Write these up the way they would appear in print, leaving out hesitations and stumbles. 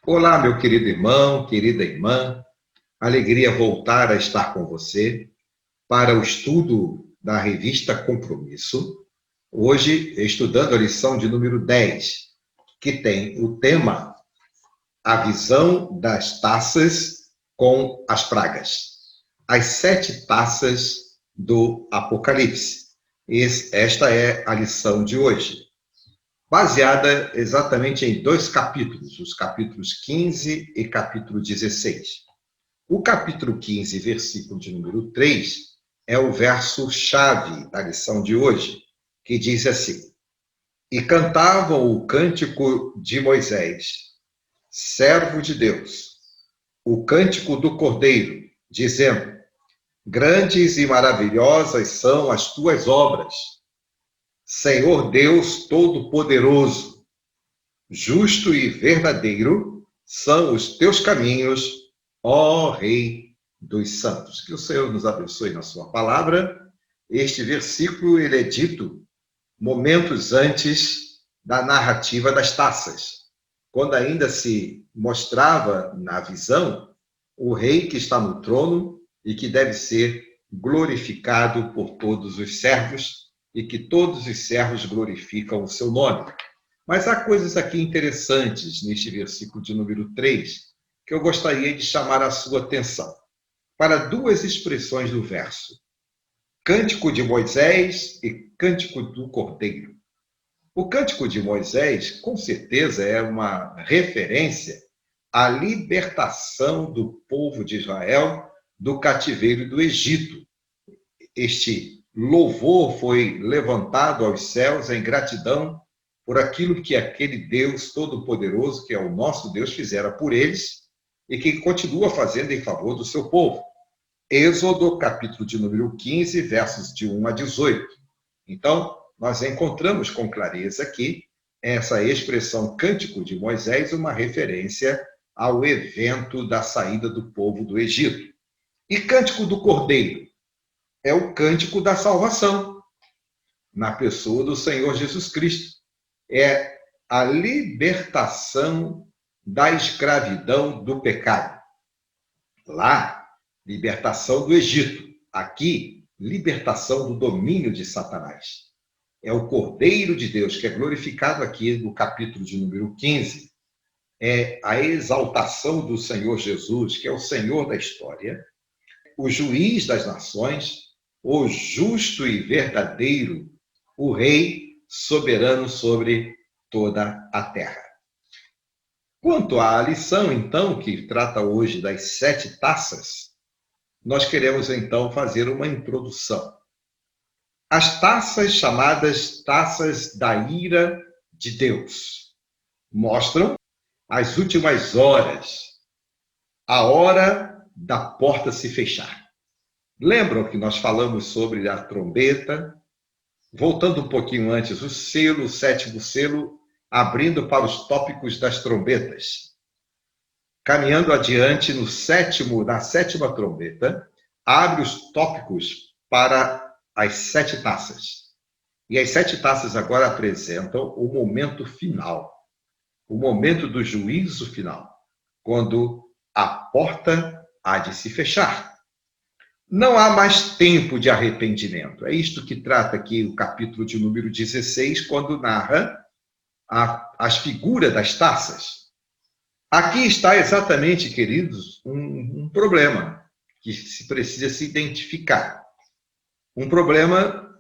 Olá, meu querido irmão, querida irmã. Alegria voltar a estar com você para o estudo da revista Compromisso. Hoje, estudando a lição de número 10, que tem o tema A Visão das Taças com as Pragas. As 7 taças do Apocalipse. Esta é a lição de hoje, baseada exatamente em 2 capítulos, os capítulos 15 e capítulo 16. O capítulo 15, versículo de número 3, é o verso-chave da lição de hoje, que diz assim: E cantavam o cântico de Moisés, servo de Deus, o cântico do Cordeiro, dizendo: Grandes e maravilhosas são as tuas obras, Senhor Deus Todo-Poderoso. Justo e verdadeiro são os teus caminhos, ó Rei dos Santos. Que o Senhor nos abençoe na sua palavra. Este versículo ele é dito momentos antes da narrativa das taças, quando ainda se mostrava na visão o rei que está no trono e que deve ser glorificado por todos os servos e que todos os servos glorificam o seu nome. Mas há coisas aqui interessantes neste versículo de número 3 que eu gostaria de chamar a sua atenção para 2 expressões do verso: Cântico de Moisés e Cântico do Cordeiro. O Cântico de Moisés, com certeza, é uma referência à libertação do povo de Israel do cativeiro do Egito. Este louvor foi levantado aos céus em gratidão por aquilo que aquele Deus Todo-Poderoso, que é o nosso Deus, fizera por eles e que continua fazendo em favor do seu povo. Êxodo, capítulo de número 15, versos de 1 a 18. Então, nós encontramos com clareza aqui essa expressão Cântico de Moisés, uma referência ao evento da saída do povo do Egito. E Cântico do Cordeiro é o cântico da salvação, na pessoa do Senhor Jesus Cristo. É a libertação da escravidão do pecado. Lá, libertação do Egito. Aqui, libertação do domínio de Satanás. É o Cordeiro de Deus, que é glorificado aqui no capítulo de número 15. É a exaltação do Senhor Jesus, que é o Senhor da história, o juiz das nações, o justo e verdadeiro, o Rei soberano sobre toda a terra. Quanto à lição, então, que trata hoje das 7 taças, nós queremos, então, fazer uma introdução. As taças chamadas taças da ira de Deus mostram as últimas horas, a hora da porta se fechar. Lembram que nós falamos sobre a trombeta? Voltando um pouquinho antes, o selo, o 7º selo, abrindo para os tópicos das trombetas. Caminhando adiante na 7ª trombeta, abre os tópicos para as 7 taças. E as 7 taças agora apresentam o momento final, o momento do juízo final, quando a porta há de se fechar. Não há mais tempo de arrependimento. É isto que trata aqui o capítulo de número 16, quando narra as figuras das taças. Aqui está exatamente, queridos, um problema que se precisa se identificar. Um problema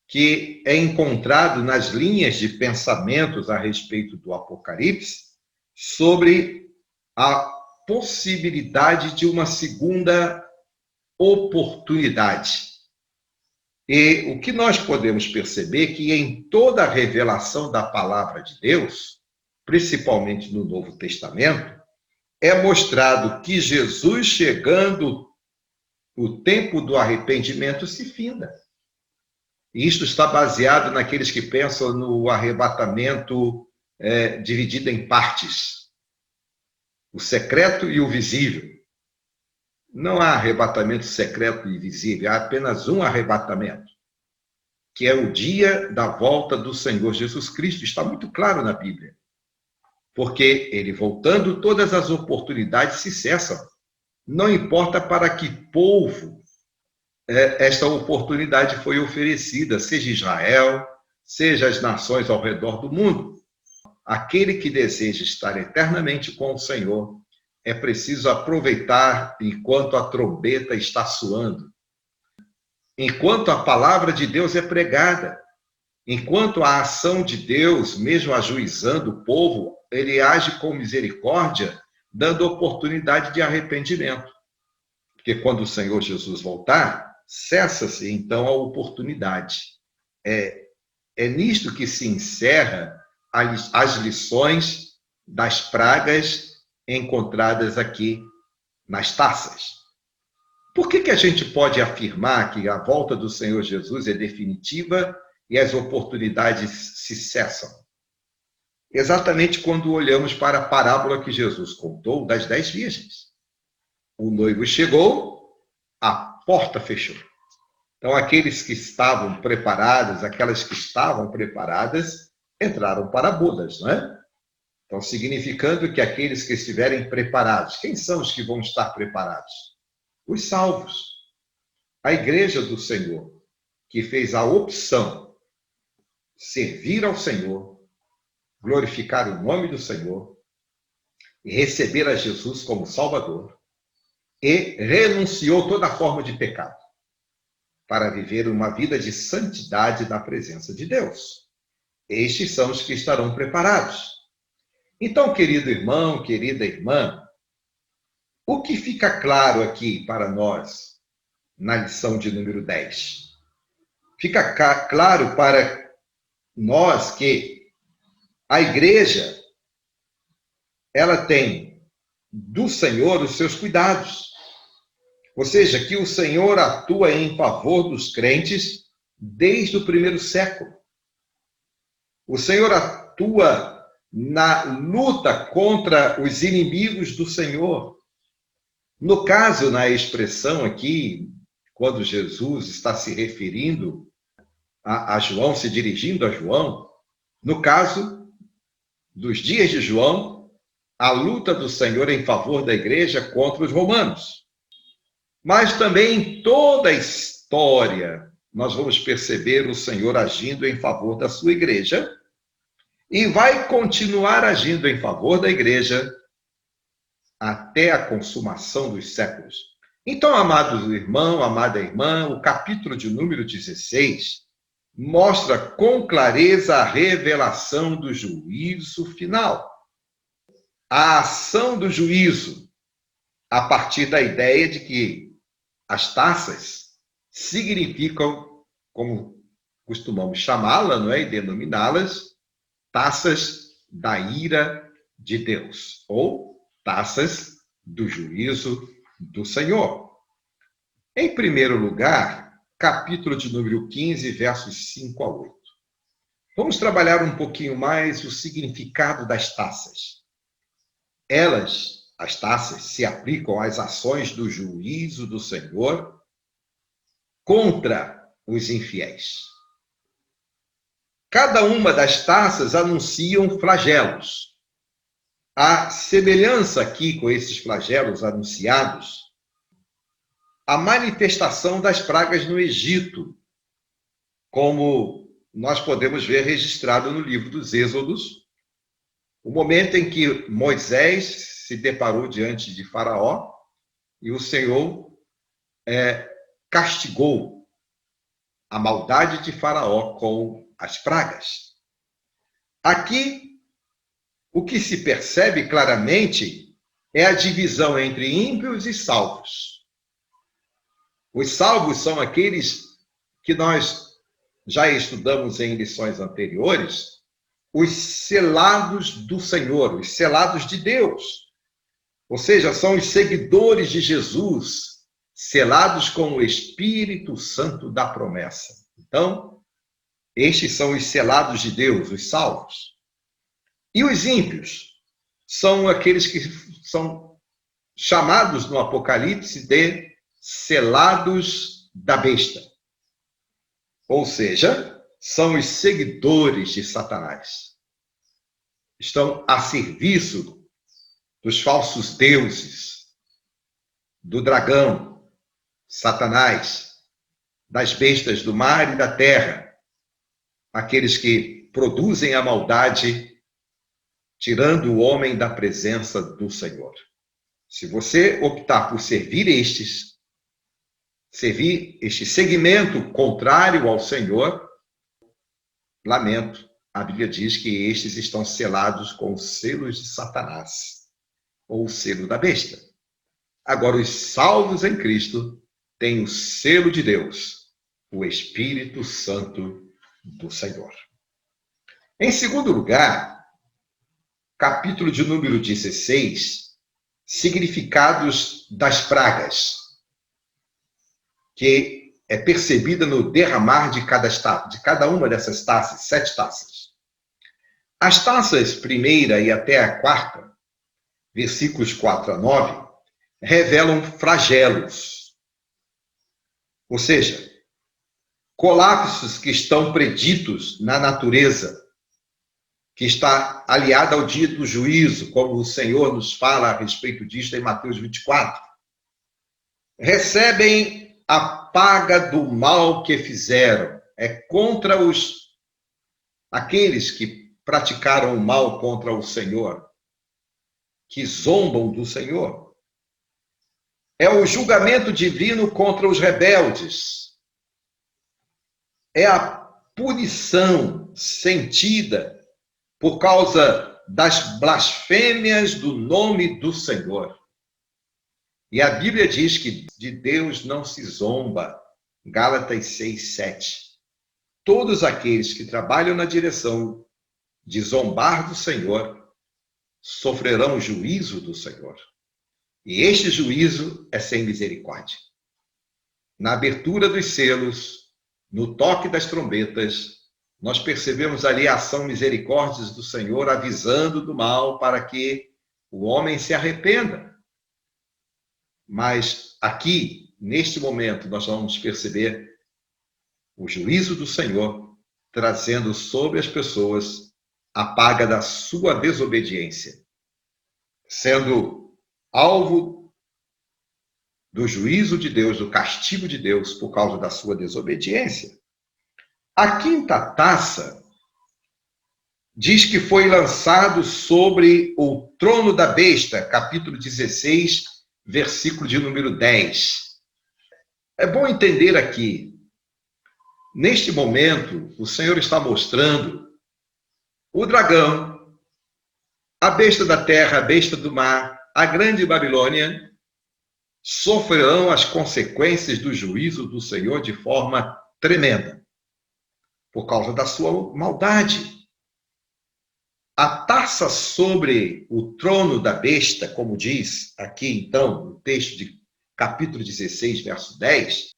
que é encontrado nas linhas de pensamentos a respeito do Apocalipse sobre a possibilidade de uma segunda oportunidade. E o que nós podemos perceber é que em toda a revelação da palavra de Deus, principalmente no Novo Testamento, é mostrado que Jesus, chegando o tempo do arrependimento, se finda. E isto está baseado naqueles que pensam no arrebatamento dividido em partes, o secreto e o visível. Não há arrebatamento secreto e visível, há apenas um arrebatamento, que é o dia da volta do Senhor Jesus Cristo. Está muito claro na Bíblia. Porque ele voltando, todas as oportunidades se cessam. Não importa para que povo esta oportunidade foi oferecida, seja Israel, seja as nações ao redor do mundo. Aquele que deseja estar eternamente com o Senhor, é preciso aproveitar enquanto a trombeta está soando, enquanto a palavra de Deus é pregada, enquanto a ação de Deus, mesmo ajuizando o povo, ele age com misericórdia, dando oportunidade de arrependimento. Porque quando o Senhor Jesus voltar, cessa-se então a oportunidade. É nisto que se encerra as lições das pragas encontradas aqui nas taças. Por que a gente pode afirmar que a volta do Senhor Jesus é definitiva e as oportunidades se cessam? Exatamente quando olhamos para a parábola que Jesus contou das 10 virgens. O noivo chegou, a porta fechou. Então, aqueles que estavam preparados, aquelas que estavam preparadas, entraram para bodas, não é? Então, significando que aqueles que estiverem preparados, quem são os que vão estar preparados? Os salvos. A igreja do Senhor, que fez a opção de servir ao Senhor, glorificar o nome do Senhor e receber a Jesus como Salvador, e renunciou toda forma de pecado para viver uma vida de santidade na presença de Deus. Estes são os que estarão preparados. Então, querido irmão, querida irmã, o que fica claro aqui para nós na lição de número 10? Fica claro para nós que a igreja, ela tem do Senhor os seus cuidados. Ou seja, que o Senhor atua em favor dos crentes desde o primeiro século. O Senhor atua na luta contra os inimigos do Senhor. No caso, na expressão aqui, quando Jesus está se referindo a João, se dirigindo a João, no caso dos dias de João, a luta do Senhor em favor da igreja contra os romanos. Mas também em toda a história, nós vamos perceber o Senhor agindo em favor da sua igreja e vai continuar agindo em favor da igreja até a consumação dos séculos. Então, amado irmão, amada irmã, o capítulo de número 16 mostra com clareza a revelação do juízo final. A ação do juízo, a partir da ideia de que as taças significam, como costumamos chamá-la, não é? E denominá-las, taças da ira de Deus, ou taças do juízo do Senhor. Em primeiro lugar, capítulo de número 15, versos 5 a 8. Vamos trabalhar um pouquinho mais o significado das taças. As taças, se aplicam às ações do juízo do Senhor contra os infiéis. Cada uma das taças anunciam flagelos. A semelhança aqui com esses flagelos anunciados, a manifestação das pragas no Egito, como nós podemos ver registrado no livro dos Êxodos, o momento em que Moisés se deparou diante de Faraó e o Senhor castigou a maldade de Faraó com as pragas. Aqui, o que se percebe claramente é a divisão entre ímpios e salvos. Os salvos são aqueles que nós já estudamos em lições anteriores, os selados do Senhor, os selados de Deus. Ou seja, são os seguidores de Jesus, selados com o Espírito Santo da promessa. Então, estes são os selados de Deus, os salvos. E os ímpios são aqueles que são chamados no Apocalipse de selados da besta. Ou seja, são os seguidores de Satanás. estão a serviço dos falsos deuses, do dragão, Satanás, das bestas do mar e da terra, aqueles que produzem a maldade, tirando o homem da presença do Senhor. Se você optar por servir este segmento contrário ao Senhor, lamento, a Bíblia diz que estes estão selados com os selos de Satanás, ou o selo da besta. Agora, os salvos em Cristo têm o selo de Deus, o Espírito Santo do Senhor. Em segundo lugar, capítulo de número 16, significados das pragas, que é percebida no derramar de cada uma dessas taças, 7 taças. As taças primeira e até a quarta, versículos 4 a 9, revelam flagelos, ou seja, colapsos que estão preditos na natureza, que está aliada ao dia do juízo, como o Senhor nos fala a respeito disto em Mateus 24. Recebem a paga do mal que fizeram. É contra aqueles que praticaram o mal contra o Senhor, que zombam do Senhor. É o julgamento divino contra os rebeldes. É a punição sentida por causa das blasfêmias do nome do Senhor. E a Bíblia diz que de Deus não se zomba. Gálatas 6, 7. Todos aqueles que trabalham na direção de zombar do Senhor sofrerão o juízo do Senhor. E este juízo é sem misericórdia. Na abertura dos selos, no toque das trombetas, nós percebemos ali a ação misericórdia do Senhor avisando do mal para que o homem se arrependa. Mas aqui, neste momento, nós vamos perceber o juízo do Senhor trazendo sobre as pessoas a paga da sua desobediência, sendo alvo do juízo de Deus, do castigo de Deus por causa da sua desobediência. A quinta taça diz que foi lançado sobre o trono da besta, capítulo 16, versículo de número 10. É bom entender aqui, neste momento, o Senhor está mostrando o dragão, a besta da terra, a besta do mar, a grande Babilônia, sofrerão as consequências do juízo do Senhor de forma tremenda, por causa da sua maldade. A taça sobre o trono da besta, como diz aqui, então, no texto de capítulo 16, verso 10,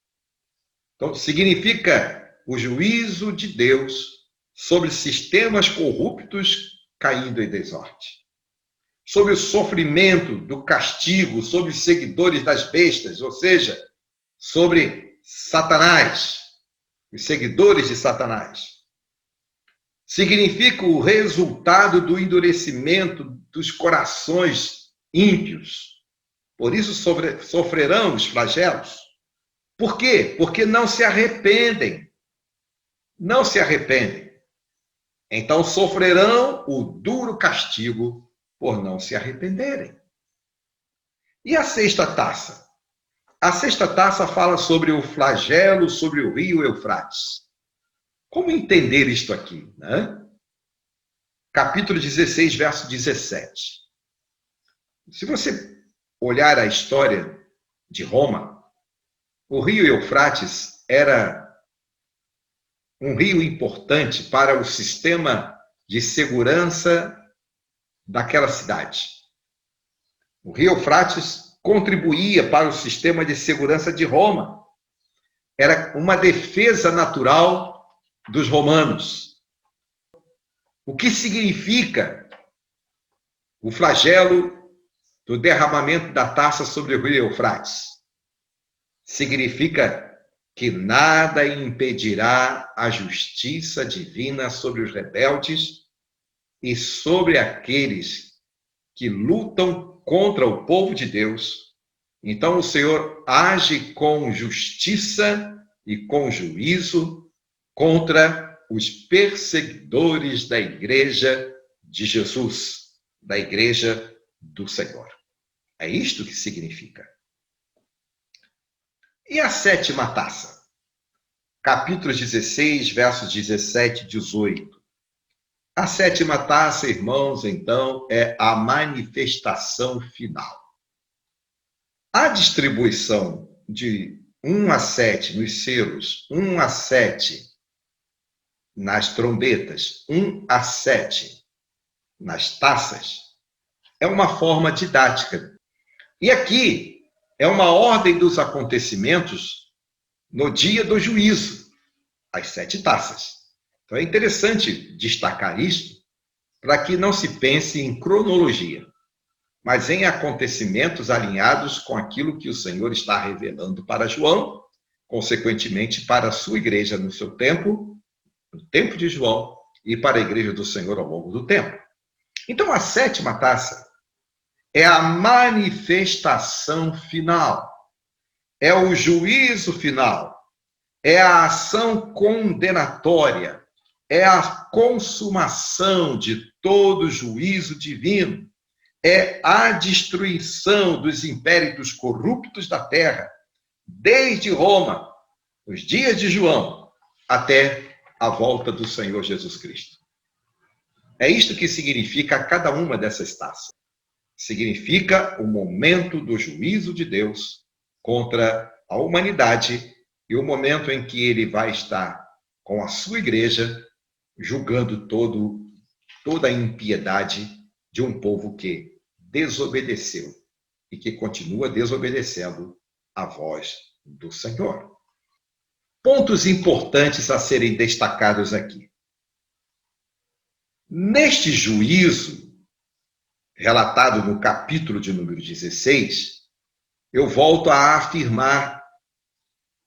então, significa o juízo de Deus sobre sistemas corruptos caindo em desordem, sobre o sofrimento do castigo, sobre os seguidores das bestas, ou seja, sobre Satanás, os seguidores de Satanás. Significa o resultado do endurecimento dos corações ímpios. Por isso sofrerão os flagelos. Por quê? Porque não se arrependem. Não se arrependem. Então sofrerão o duro castigo por não se arrependerem. E a sexta taça? A sexta taça fala sobre o flagelo sobre o rio Eufrates. Como entender isto aqui, né? Capítulo 16, verso 17. Se você olhar a história de Roma, o rio Eufrates era um rio importante para o sistema de segurança daquela cidade. O rio Eufrates contribuía para o sistema de segurança de Roma. Era uma defesa natural dos romanos. O que significa o flagelo do derramamento da taça sobre o rio Eufrates? Significa que nada impedirá a justiça divina sobre os rebeldes e sobre aqueles que lutam contra o povo de Deus. Então o Senhor age com justiça e com juízo contra os perseguidores da igreja de Jesus, da igreja do Senhor. É isto que significa. E a sétima taça? Capítulos 16, versos 17 e 18. A sétima taça, irmãos, então, é a manifestação final. A distribuição de 1 a 7 nos selos, 1 a 7 nas trombetas, 1 a 7 nas taças, é uma forma didática. E aqui é uma ordem dos acontecimentos no dia do juízo, as 7 taças. Então é interessante destacar isso para que não se pense em cronologia, mas em acontecimentos alinhados com aquilo que o Senhor está revelando para João, consequentemente para a sua igreja no seu tempo, no tempo de João, e para a igreja do Senhor ao longo do tempo. Então a sétima taça é a manifestação final, é o juízo final, é a ação condenatória, é a consumação de todo juízo divino, é a destruição dos impérios corruptos da terra, desde Roma, os dias de João, até a volta do Senhor Jesus Cristo. É isto que significa cada uma dessas taças. Significa o momento do juízo de Deus contra a humanidade e o momento em que ele vai estar com a sua igreja julgando toda a impiedade de um povo que desobedeceu e que continua desobedecendo a voz do Senhor. Pontos importantes a serem destacados aqui. Neste juízo, relatado no capítulo de número 16, eu volto a afirmar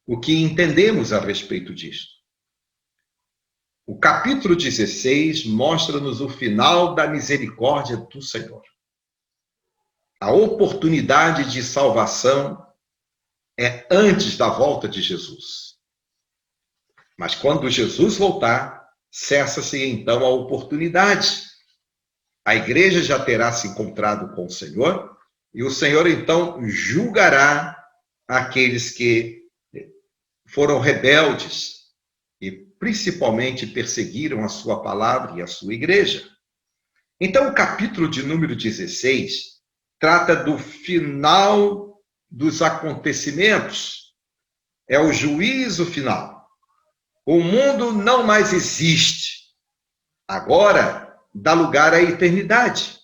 o que entendemos a respeito disto. O capítulo 16 mostra-nos o final da misericórdia do Senhor. A oportunidade de salvação é antes da volta de Jesus. Mas quando Jesus voltar, cessa-se então a oportunidade. A igreja já terá se encontrado com o Senhor e o Senhor então julgará aqueles que foram rebeldes e principalmente perseguiram a sua palavra e a sua igreja. Então, o capítulo de número 16 trata do final dos acontecimentos. É o juízo final. O mundo não mais existe. Agora dá lugar à eternidade.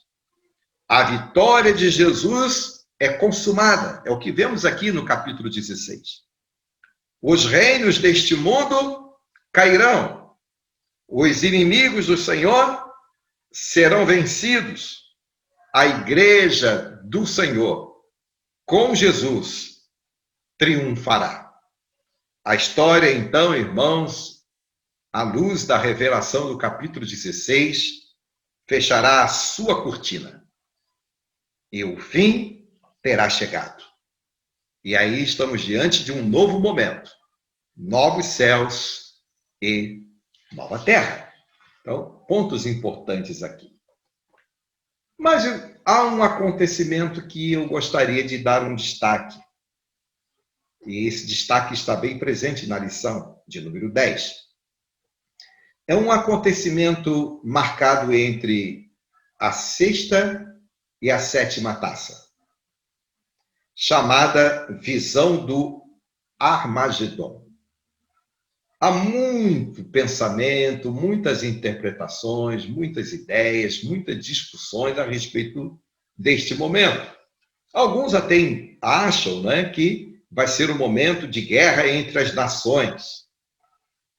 A vitória de Jesus é consumada. É o que vemos aqui no capítulo 16. Os reinos deste mundo cairão. Os inimigos do Senhor serão vencidos. A igreja do Senhor, com Jesus, triunfará. A história, então, irmãos, à luz da revelação do capítulo 16, fechará a sua cortina. E o fim terá chegado. E aí estamos diante de um novo momento. Novos céus e nova terra. Então, pontos importantes aqui. Mas há um acontecimento que eu gostaria de dar um destaque. E esse destaque está bem presente na lição de número 10. É um acontecimento marcado entre a sexta e a sétima taça, chamada visão do Armagedon. Há muito pensamento, muitas interpretações, muitas ideias, muitas discussões a respeito deste momento. Alguns até acham, que vai ser um momento de guerra entre as nações.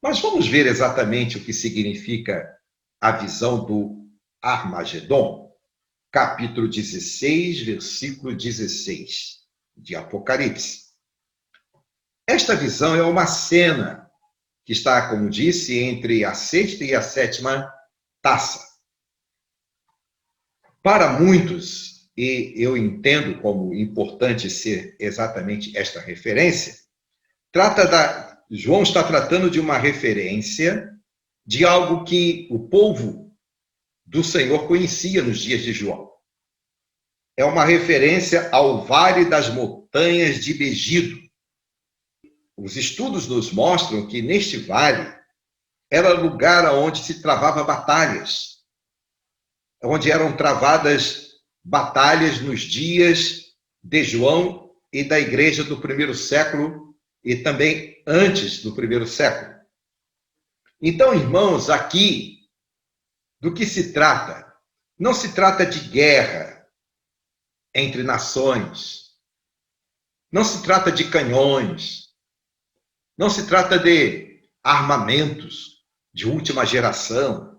Mas vamos ver exatamente o que significa a visão do Armagedon, capítulo 16, versículo 16 de Apocalipse. Esta visão é uma cena que está, como disse, entre a sexta e a sétima taça. Para muitos, e eu entendo como importante ser exatamente esta referência, João está tratando de uma referência de algo que o povo do Senhor conhecia nos dias de João. É uma referência ao Vale das Montanhas de Megido. Os estudos nos mostram que neste vale era lugar onde se travava batalhas, onde eram travadas batalhas nos dias de João e da igreja do primeiro século e também antes do primeiro século. Então, irmãos, aqui, do que se trata? Não se trata de guerra entre nações, não se trata de canhões, não se trata de armamentos de última geração,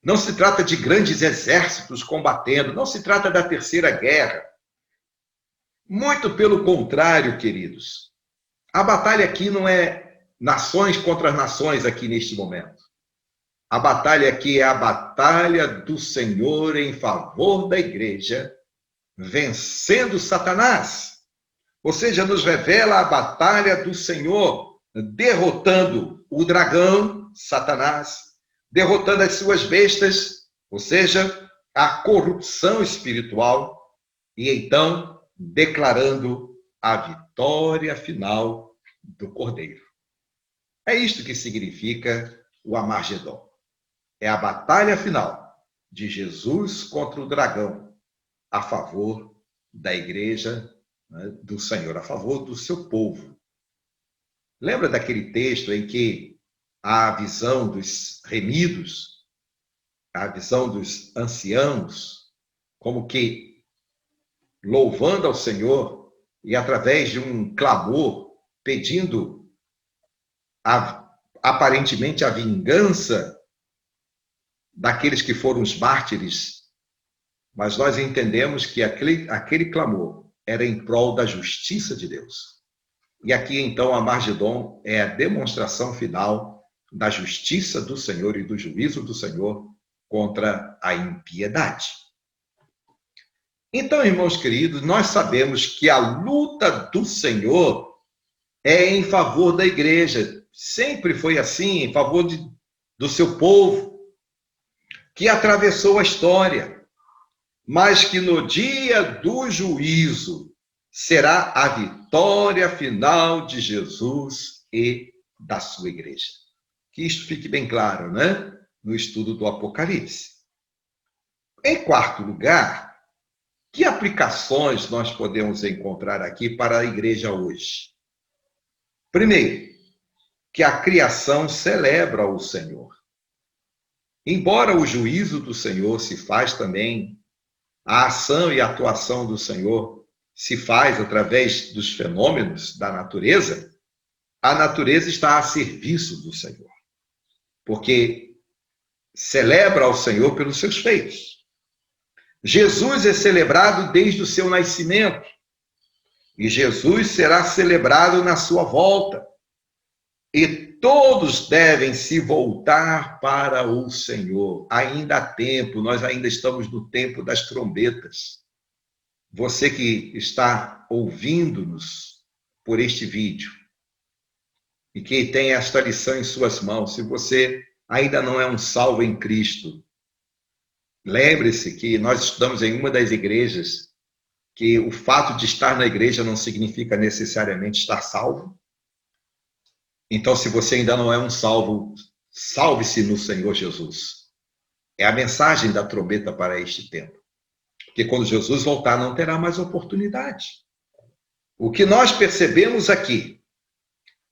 não se trata de grandes exércitos combatendo, não se trata da Terceira Guerra. Muito pelo contrário, queridos. A batalha aqui não é nações contra nações aqui neste momento. A batalha aqui é a batalha do Senhor em favor da igreja, vencendo Satanás. Ou seja, nos revela a batalha do Senhor, derrotando o dragão, Satanás, derrotando as suas bestas, ou seja, a corrupção espiritual, e então declarando a vitória final do Cordeiro. É isto que significa o Armagedon. É a batalha final de Jesus contra o dragão, a favor da igreja, né, do Senhor, a favor do seu povo. Lembra daquele texto em que a visão dos remidos, a visão dos anciãos, como que louvando ao Senhor e através de um clamor, pedindo aparentemente a vingança daqueles que foram os mártires, mas nós entendemos que aquele clamor era em prol da justiça de Deus. E aqui, então, Armagedon é a demonstração final da justiça do Senhor e do juízo do Senhor contra a impiedade. Então, irmãos queridos, nós sabemos que a luta do Senhor é em favor da igreja. Sempre foi assim, em favor do seu povo, que atravessou a história, mas que no dia do juízo será a vitória final de Jesus e da sua igreja. Que isto fique bem claro, né? No estudo do Apocalipse. Em quarto lugar, que aplicações nós podemos encontrar aqui para a igreja hoje? Primeiro, que a criação celebra o Senhor. Embora o juízo do Senhor se faz também, a ação e a atuação do Senhor se faz através dos fenômenos da natureza, a natureza está a serviço do Senhor, porque celebra ao Senhor pelos seus feitos. Jesus é celebrado desde o seu nascimento, e Jesus será celebrado na sua volta. E todos devem se voltar para o Senhor. Ainda há tempo, nós ainda estamos no tempo das trombetas. Você que está ouvindo-nos por este vídeo e que tem esta lição em suas mãos, se você ainda não é um salvo em Cristo, lembre-se que nós estudamos em uma das igrejas que o fato de estar na igreja não significa necessariamente estar salvo. Então, se você ainda não é um salvo, salve-se no Senhor Jesus. É a mensagem da trombeta para este tempo. Porque quando Jesus voltar, não terá mais oportunidade. O que nós percebemos aqui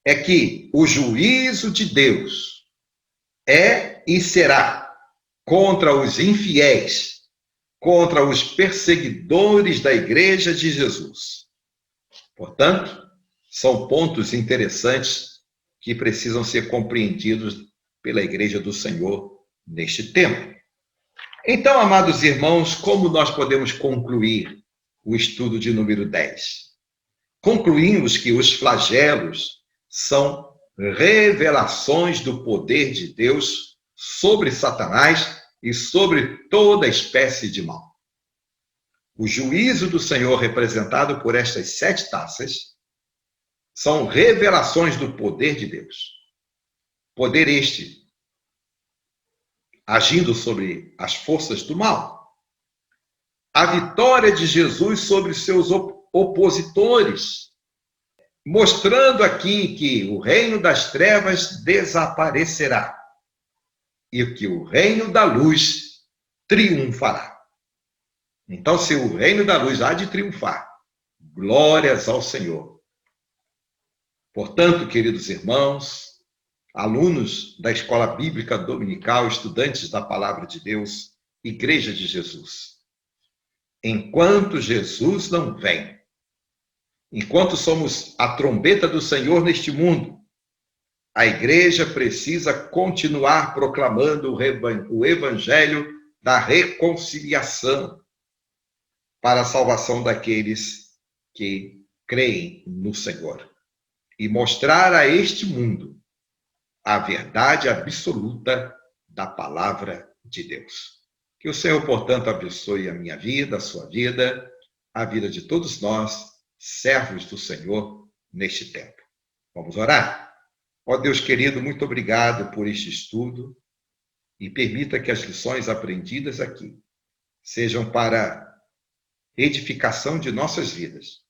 é que o juízo de Deus é e será contra os infiéis, contra os perseguidores da igreja de Jesus. Portanto, são pontos interessantes que precisam ser compreendidos pela igreja do Senhor neste tempo. Então, amados irmãos, como nós podemos concluir o estudo de número 10? Concluímos que os flagelos são revelações do poder de Deus sobre Satanás e sobre toda espécie de mal. O juízo do Senhor, representado por estas 7 taças, são revelações do poder de Deus. Poder este agindo sobre as forças do mal. A vitória de Jesus sobre seus opositores, mostrando aqui que o reino das trevas desaparecerá e que o reino da luz triunfará. Então, se o reino da luz há de triunfar, glórias ao Senhor. Portanto, queridos irmãos, alunos da Escola Bíblica Dominical, estudantes da Palavra de Deus, Igreja de Jesus, enquanto Jesus não vem, enquanto somos a trombeta do Senhor neste mundo, a igreja precisa continuar proclamando o evangelho da reconciliação para a salvação daqueles que creem no Senhor e mostrar a este mundo a verdade absoluta da palavra de Deus. Que o Senhor, portanto, abençoe a minha vida, a sua vida, a vida de todos nós, servos do Senhor, neste tempo. Vamos orar? Ó Deus querido, muito obrigado por este estudo e permita que as lições aprendidas aqui sejam para edificação de nossas vidas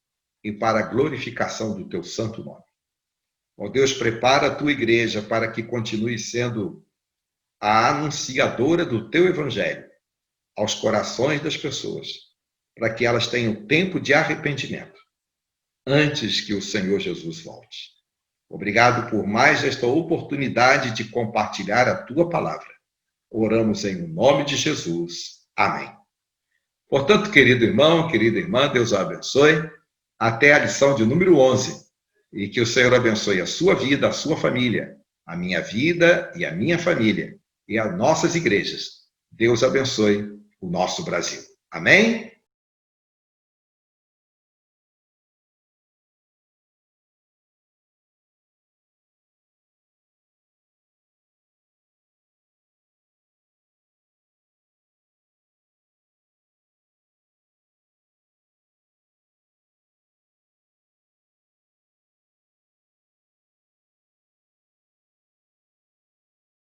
e para a glorificação do teu santo nome. Ó Deus, prepara a tua igreja para que continue sendo a anunciadora do teu evangelho aos corações das pessoas, para que elas tenham tempo de arrependimento antes que o Senhor Jesus volte. Obrigado por mais esta oportunidade de compartilhar a tua palavra. Oramos em nome de Jesus. Amém. Portanto, querido irmão, querida irmã, Deus o abençoe. Até a lição de número 11. E que o Senhor abençoe a sua vida, a sua família, a minha vida e a minha família, e as nossas igrejas. Deus abençoe o nosso Brasil. Amém?